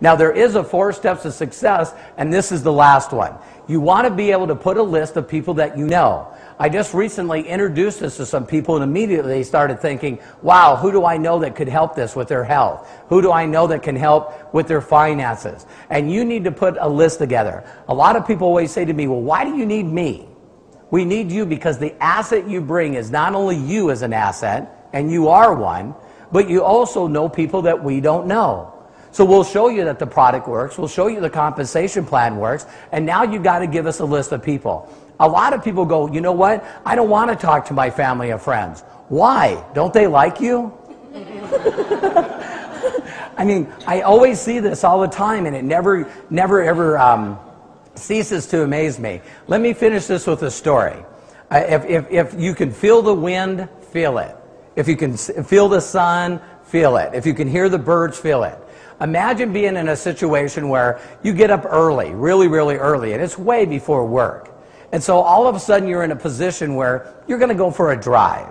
Now, there is a 4 steps to success, and this is the last one. You want to be able to put a list of people that you know. I just recently introduced this to some people, and immediately they started thinking, wow, who do I know that could help this with their health? Who do I know that can help with their finances? And you need to put a list together. A lot of people always say to me, well, why do you need me? We need you because the asset you bring is not only you as an asset, and you are one, but you also know people that we don't know. So we'll show you that the product works, we'll show you the compensation plan works, and now you've got to give us a list of people. A lot of people go, you know what, I don't want to talk to my family and friends. Why? Don't they like you? I mean, I always see this all the time, and it never ever ceases to amaze me. Let me finish this with a story. If you can feel the wind, feel it. If you can feel the sun, feel it. If you can hear the birds, feel it. Imagine being in a situation where you get up early, really, really early, and it's way before work. And so all of a sudden you're in a position where you're going to go for a drive.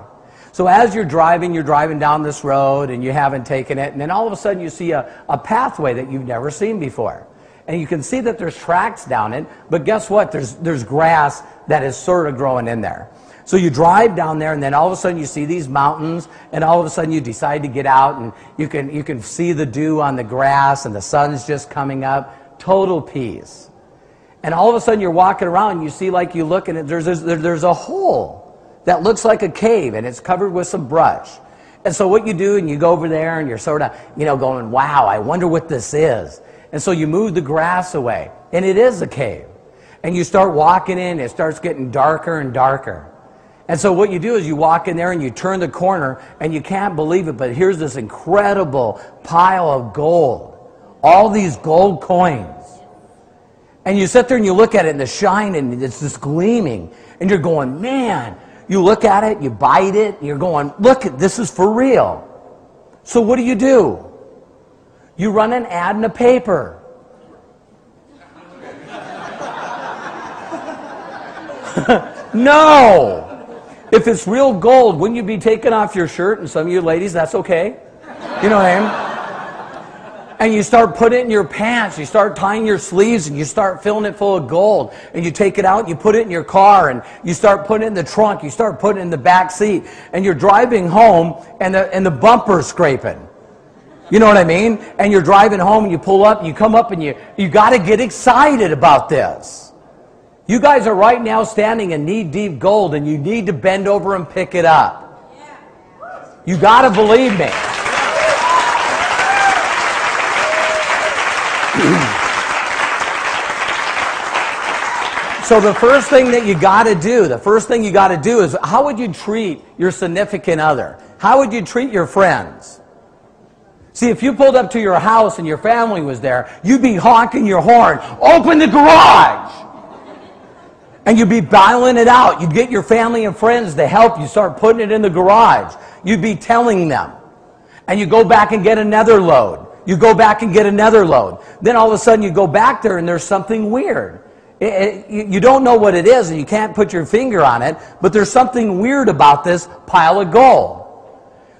So as you're driving down this road and you haven't taken it, and then all of a sudden you see a pathway that you've never seen before. And you can see that there's tracks down it, but guess what? There's grass that is sort of growing in there. So you drive down there, and then all of a sudden you see these mountains, and all of a sudden you decide to get out, and you can see the dew on the grass, and the sun's just coming up. Total peace. And all of a sudden you're walking around, and you see, like, you look, and there's a hole that looks like a cave, and it's covered with some brush. And so what you do, and you go over there, and you're sort of, going, wow, I wonder what this is. And so you move the grass away, and it is a cave. And you start walking in, it starts getting darker and darker. And so what you do is you walk in there and you turn the corner, and you can't believe it, but here's this incredible pile of gold. All these gold coins. And you sit there and you look at it, and the shine, and it's just gleaming. And you're going, man, you look at it, you bite it, and you're going, look, this is for real. So what do? You run an ad in the paper. No! If it's real gold, wouldn't you be taking off your shirt? And some of you ladies, that's okay. You know what I mean? And you start putting it in your pants. You start tying your sleeves, and you start filling it full of gold. And you take it out, and you put it in your car, and you start putting it in the trunk. You start putting it in the back seat. And you're driving home, and the bumper's scraping. You know what I mean? And you're driving home, and you pull up, and you come up, and you got to get excited about this. You guys are right now standing in knee-deep gold, and you need to bend over and pick it up. You got to believe me. So the first thing that you got to do, is how would you treat your significant other? How would you treat your friends? See, if you pulled up to your house and your family was there, you'd be honking your horn, open the garage! And you'd be battling it out. You'd get your family and friends to help you start putting it in the garage. You'd be telling them. And you go back and get another load. You go back and get another load. Then all of a sudden you go back there and there's something weird. You don't know what it is, and you can't put your finger on it, but there's something weird about this pile of gold.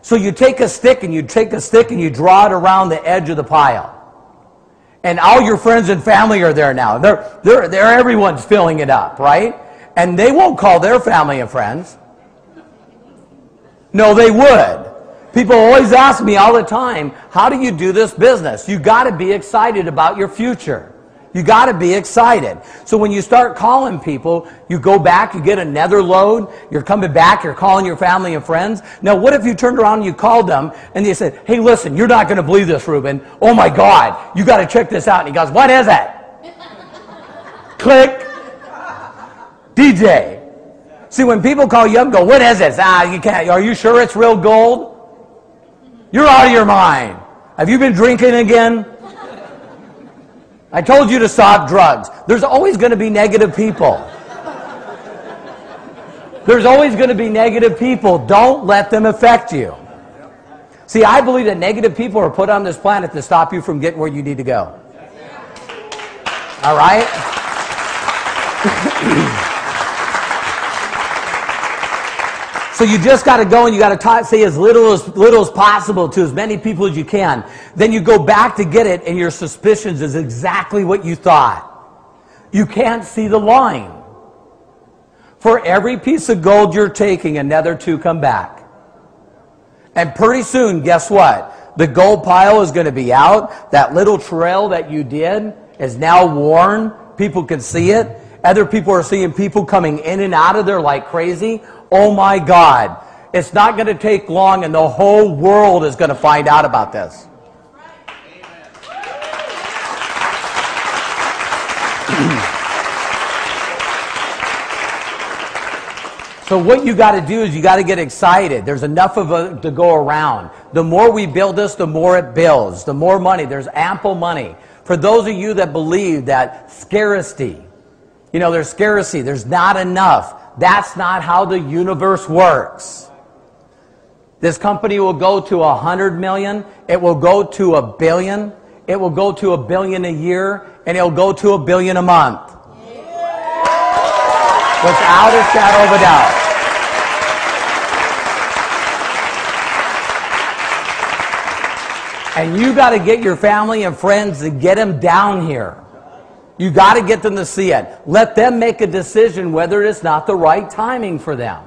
So you take a stick and you draw it around the edge of the pile. And all your friends and family are there now. Everyone's filling it up, right? And they won't call their family and friends. No, they would. People always ask me all the time, how do you do this business? You got to be excited about your future. You got to be excited. So when you start calling people, you go back, you get another load, you're coming back, you're calling your family and friends. Now, what if you turned around and you called them and they said, hey, listen, you're not going to believe this, Ruben. Oh, my God, you got to check this out. And he goes, what is it? Click. DJ. See, when people call you up and go, what is this? You can't. Are you sure it's real gold? You're out of your mind. Have you been drinking again? I told you to stop drugs. There's always going to be negative people. There's always going to be negative people. Don't let them affect you. See, I believe that negative people are put on this planet to stop you from getting where you need to go. All right? So you just got to go and you got to say as little as possible to as many people as you can. Then you go back to get it and your suspicions is exactly what you thought. You can't see the line. For every piece of gold you're taking, another 2 come back. And pretty soon, guess what? The gold pile is going to be out. That little trail that you did is now worn. People can see it. Other people are seeing people coming in and out of there like crazy. Oh my God. It's not going to take long and the whole world is going to find out about this. So what you got to do is you got to get excited. There's enough of it to go around. The more we build this, the more it builds. The more money. There's ample money. For those of you that believe that scarcity, there's scarcity, there's not enough. That's not how the universe works. This company will go to 100 million. It will go to 1 billion. It will go to 1 billion a year. And it'll go to 1 billion a month. Without a shadow of a doubt. And you got to get your family and friends and get them down here. You got to get them to see it. Let them make a decision whether it's not the right timing for them.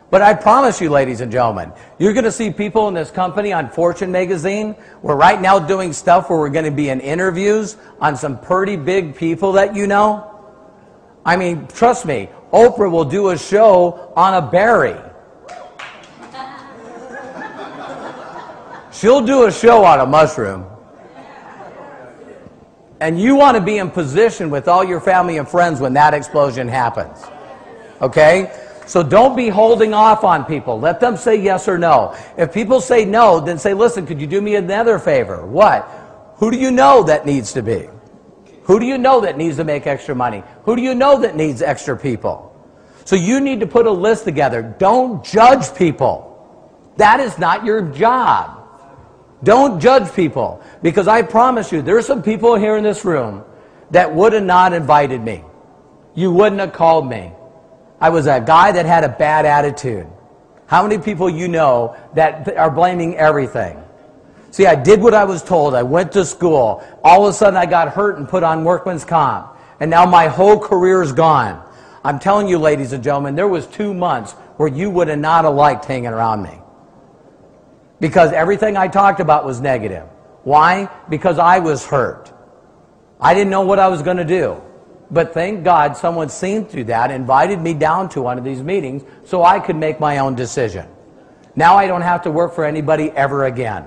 But I promise you, ladies and gentlemen, you're going to see people in this company on Fortune magazine. We're right now doing stuff where we're going to be in interviews on some pretty big people that you know. I mean, trust me, Oprah will do a show on a berry. She'll do a show on a mushroom. And you want to be in position with all your family and friends when that explosion happens. Okay? So don't be holding off on people. Let them say yes or no. If people say no, then say, listen, could you do me another favor? What? Who do you know that needs to be? Who do you know that needs to make extra money? Who do you know that needs extra people? So you need to put a list together. Don't judge people. That is not your job. Don't judge people. Because I promise you, there are some people here in this room that would have not invited me. You wouldn't have called me. I was a guy that had a bad attitude. How many people you know that are blaming everything? See, I did what I was told. I went to school. All of a sudden, I got hurt and put on workman's comp. And now my whole career is gone. I'm telling you, ladies and gentlemen, there was 2 months where you would have not have liked hanging around me. Because everything I talked about was negative. Why? Because I was hurt. I didn't know what I was going to do. But thank God someone seen through that, invited me down to one of these meetings so I could make my own decision. Now I don't have to work for anybody ever again.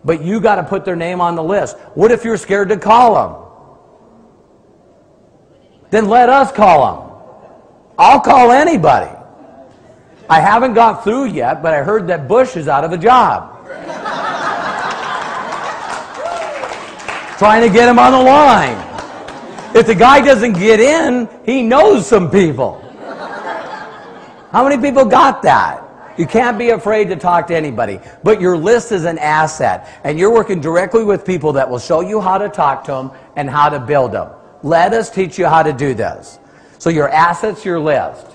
But you got to put their name on the list. What if you're scared to call them? Then let us call them. I'll call anybody. I haven't got through yet, but I heard that Bush is out of a job. Trying to get him on the line. If the guy doesn't get in, he knows some people. How many people got that? You can't be afraid to talk to anybody. But your list is an asset. And you're working directly with people that will show you how to talk to them and how to build them. Let us teach you how to do this. So your asset's your list.